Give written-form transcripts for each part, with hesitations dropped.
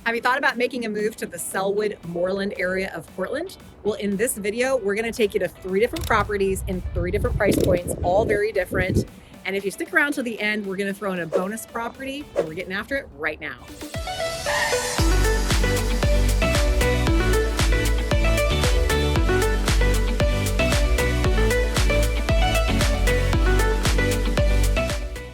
Have you thought about making a move to the SELLWOOD Moreland area of Portland? Well, in this video, we're going to take you to 3 different properties in 3 different price points, all very different. And if you stick around till the end, we're going to throw in a bonus property, and we're getting after it right now.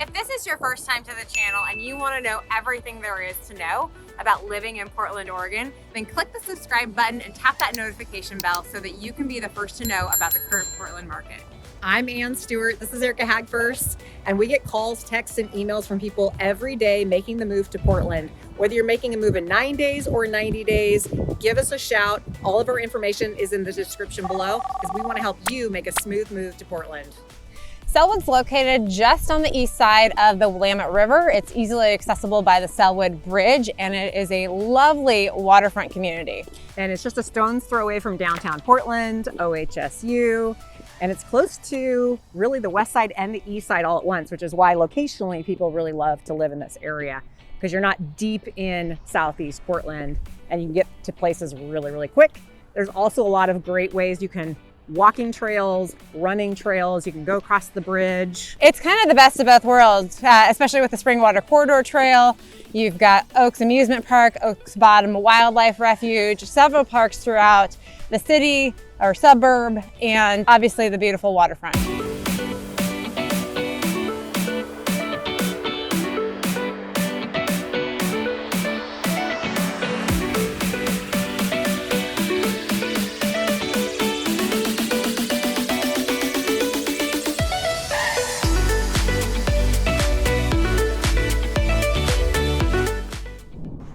If this is your first time to the channel and you want to know everything there is to know about living in Portland, Oregon, then click the subscribe button and tap that notification bell so that you can be the first to know about the current Portland market. I'm Ann Stewart. This is Erica Hagfirst, and we get calls, texts, and emails from people every day making the move to Portland. Whether you're making a move in 9 days or 90 days, give us a shout. All of our information is in the description below because we want to help you make a smooth move to Portland. SELLWOOD's located just on the east side of the Willamette River. It's easily accessible by the SELLWOOD Bridge, and it is a lovely waterfront community. And it's just a stone's throw away from downtown Portland, OHSU, and it's close to really the west side and the east side all at once, which is why locationally people really love to live in this area because you're not deep in southeast Portland and you can get to places really, really quick. There's also a lot of great ways you can walking trails, running trails, you can go across the bridge. It's kind of the best of both worlds, especially with the Springwater Corridor Trail. You've got Oaks Amusement Park, Oaks Bottom Wildlife Refuge, several parks throughout the city or suburb, and obviously the beautiful waterfront.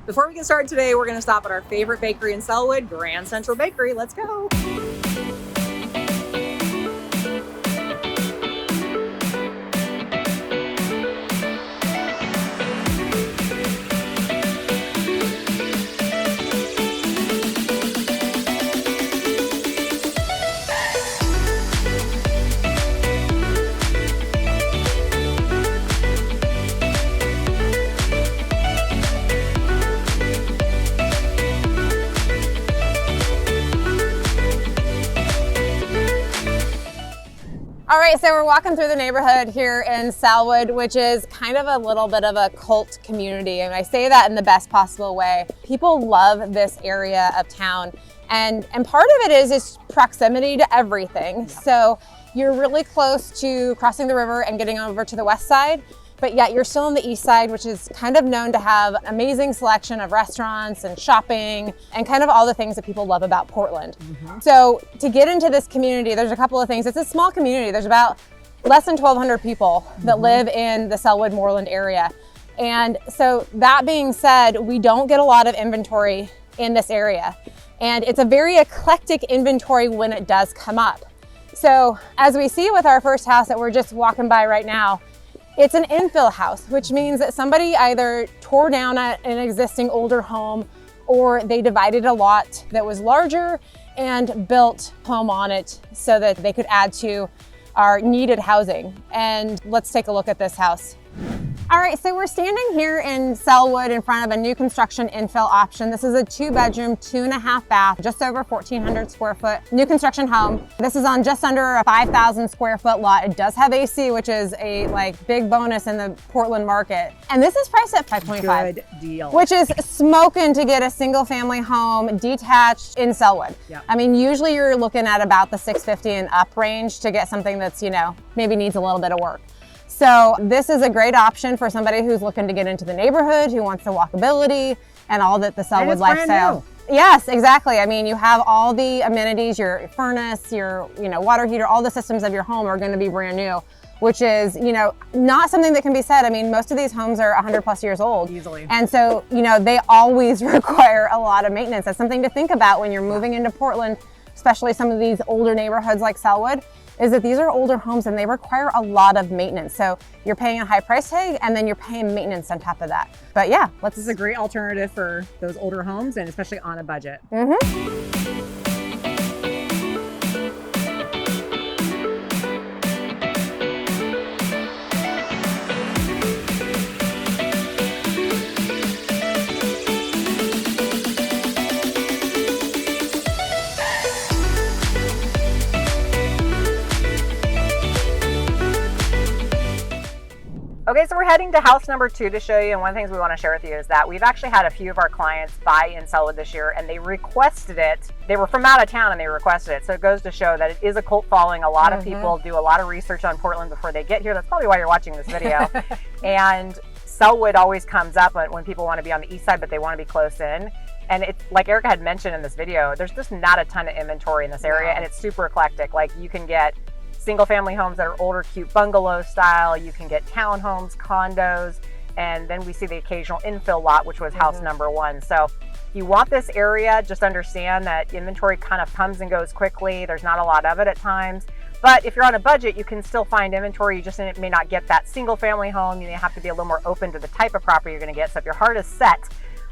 Before we get started today, we're going to stop at our favorite bakery in SELLWOOD, Grand Central Bakery. Let's go. All right, so we're walking through the neighborhood here in SELLWOOD, which is kind of a little bit of a cult community. And I say that in the best possible way. People love this area of town. And part of it is proximity to everything. Yeah. So you're really close to crossing the river and getting over to the west side, but yet you're still on the east side, which is kind of known to have an amazing selection of restaurants and shopping and kind of all the things that people love about Portland. Mm-hmm. So to get into this community, there's a couple of things. It's a small community. There's about less than 1,200 people that live in the SELLWOOD Moreland area. And so that being said, we don't get a lot of inventory in this area. And it's a very eclectic inventory when it does come up. So as we see with our first house that we're just walking by right now, it's an infill house, which means that somebody either tore down an existing older home or they divided a lot that was larger and built a home on it so that they could add to our needed housing. And let's take a look at this house. All right, so we're standing here in SELLWOOD in front of a new construction infill option. This is a 2-bedroom, 2.5 bath, just over 1,400 square foot new construction home. This is on just under a 5,000 square foot lot. It does have AC, which is a big bonus in the Portland market. And this is priced at $525. Good deal. Which is smoking to get a single family home detached in SELLWOOD. Yep. I mean, usually you're looking at about the $650 and up range to get something that's, maybe needs a little bit of work. So this is a great option for somebody who's looking to get into the neighborhood, who wants the walkability and all that the SELLWOOD lifestyle. Yes, exactly. I mean, you have all the amenities, your furnace, your water heater, all the systems of your home are going to be brand new, which is, not something that can be said. I mean, most of these homes are 100+ years old. Easily. And so, they always require a lot of maintenance. That's something to think about when you're moving into Portland, especially some of these older neighborhoods like SELLWOOD. Is that these are older homes and they require a lot of maintenance. So you're paying a high price tag and then you're paying maintenance on top of that. But yeah, this is a great alternative for those older homes and especially on a budget. Mm-hmm. Okay, so we're heading to house number 2 to show you, and one of the things we want to share with you is that we've actually had a few of our clients buy in Sellwood this year, and they requested it. They were from out of town and they requested it, so it goes to show that it is a cult following. A lot of people do a lot of research on Portland before they get here. That's probably why you're watching this video. And Sellwood always comes up when people want to be on the east side, but they want to be close in. And it's like Erica had mentioned in this video, there's just not a ton of inventory in this area, and it's super eclectic. Like, you can get single family homes that are older, cute bungalow style. You can get townhomes, condos, and then we see the occasional infill lot, which was house number 1. So if you want this area, just understand that inventory kind of comes and goes quickly. There's not a lot of it at times. But if you're on a budget, you can still find inventory. You just may not get that single family home. You may have to be a little more open to the type of property you're going to get. So if your heart is set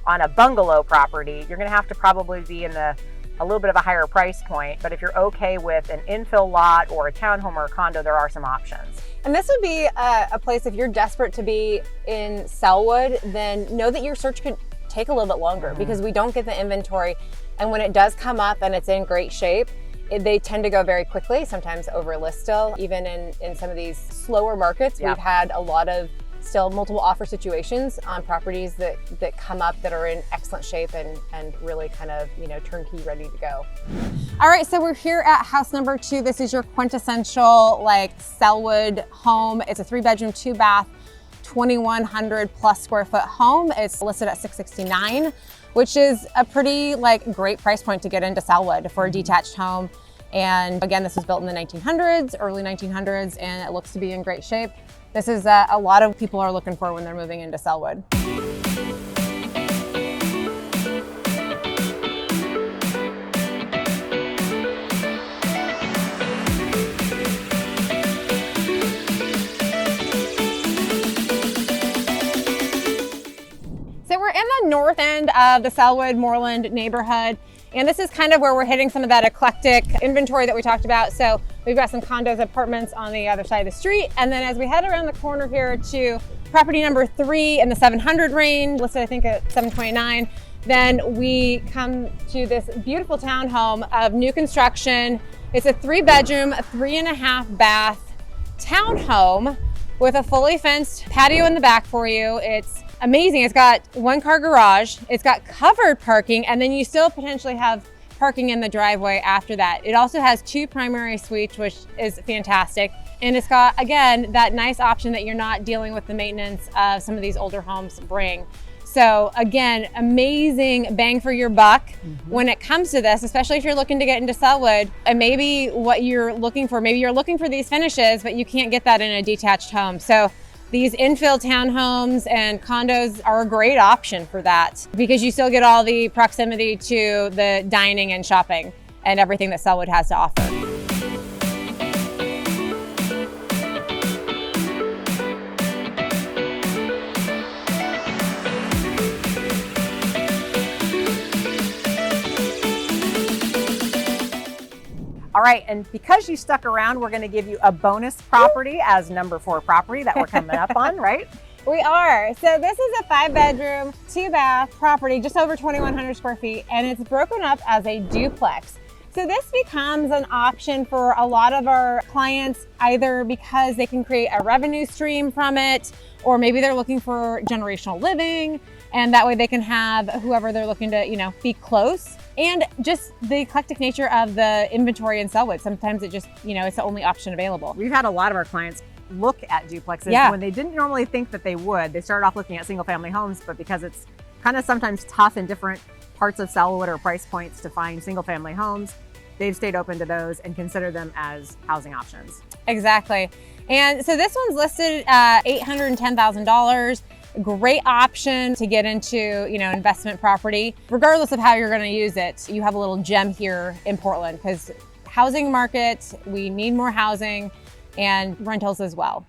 on a bungalow property, you're going to have to probably be in a little bit of a higher price point. But if you're okay with an infill lot or a townhome or a condo, there are some options. And this would be a place, if you're desperate to be in Sellwood, then know that your search could take a little bit longer because we don't get the inventory. And when it does come up and it's in great shape, they tend to go very quickly, sometimes over list still. Even in some of these slower markets, we've had a lot of still multiple offer situations on properties that come up that are in excellent shape and really kind of, turnkey ready to go. All right, so we're here at house number 2. This is your quintessential like Sellwood home. It's a 3-bedroom, 2-bath, 2,100 plus square foot home. It's listed at $669, which is a pretty great price point to get into Sellwood for a detached home. And again, this was built in the 1900s, early 1900s, and it looks to be in great shape. This is a lot of people are looking for when they're moving into Sellwood. So we're in the north end of the Sellwood Moreland neighborhood. And this is kind of where we're hitting some of that eclectic inventory that we talked about. So we've got some condos, apartments on the other side of the street. And then as we head around the corner here to property number 3 in the 700 range, listed I think at 729, then we come to this beautiful townhome of new construction. It's a 3-bedroom, 3.5 bath townhome with a fully fenced patio in the back for you. It's amazing. It's got 1-car garage, it's got covered parking, and then you still potentially have parking in the driveway after that. It also has 2 primary suites, which is fantastic. And it's got, again, that nice option that you're not dealing with the maintenance of some of these older homes bring. So again, amazing bang for your buck when it comes to this, especially if you're looking to get into Sellwood and maybe what you're looking for, maybe you're looking for these finishes, but you can't get that in a detached home. So these infill townhomes and condos are a great option for that because you still get all the proximity to the dining and shopping and everything that Sellwood has to offer. All right, and because you stuck around, we're going to give you a bonus property as number 4 property that we're coming up on, right? We are. So this is a 5-bedroom, 2-bath property, just over 2,100 square feet, and it's broken up as a duplex. So this becomes an option for a lot of our clients, either because they can create a revenue stream from it, or maybe they're looking for generational living, and that way they can have whoever they're looking to, be close. And just the eclectic nature of the inventory in Sellwood. Sometimes it just, it's the only option available. We've had a lot of our clients look at duplexes when they didn't normally think that they would. They started off looking at single family homes, but because it's kind of sometimes tough in different parts of Sellwood or price points to find single family homes, they've stayed open to those and consider them as housing options. Exactly. And so this one's listed at $810,000. Great option to get into, investment property. Regardless of how you're going to use it, you have a little gem here in Portland because housing market, we need more housing and rentals as well.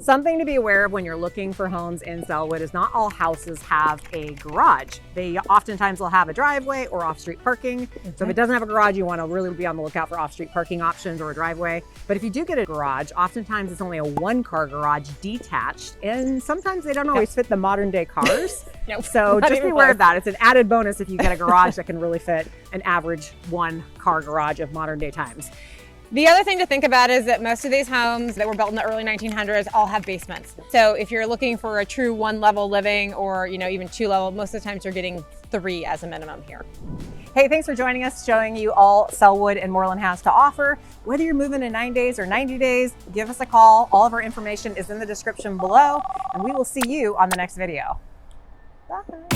Something to be aware of when you're looking for homes in Sellwood is not all houses have a garage. They oftentimes will have a driveway or off-street parking. So if it doesn't have a garage, you want to really be on the lookout for off-street parking options or a driveway. But if you do get a garage, oftentimes it's only a one-car garage detached, and sometimes they don't always fit the modern day cars. Nope, So not just be even aware close. of that. It's an added bonus if you get a garage that can really fit an average one-car garage of modern day times. The other thing to think about is that most of these homes that were built in the early 1900s all have basements. So if you're looking for a true one-level living or even two-level, most of the times you're getting 3 as a minimum here. Hey, thanks for joining us, showing you all Sellwood and Moreland has to offer. Whether you're moving in 9 days or 90 days, give us a call. All of our information is in the description below, and we will see you on the next video. Bye.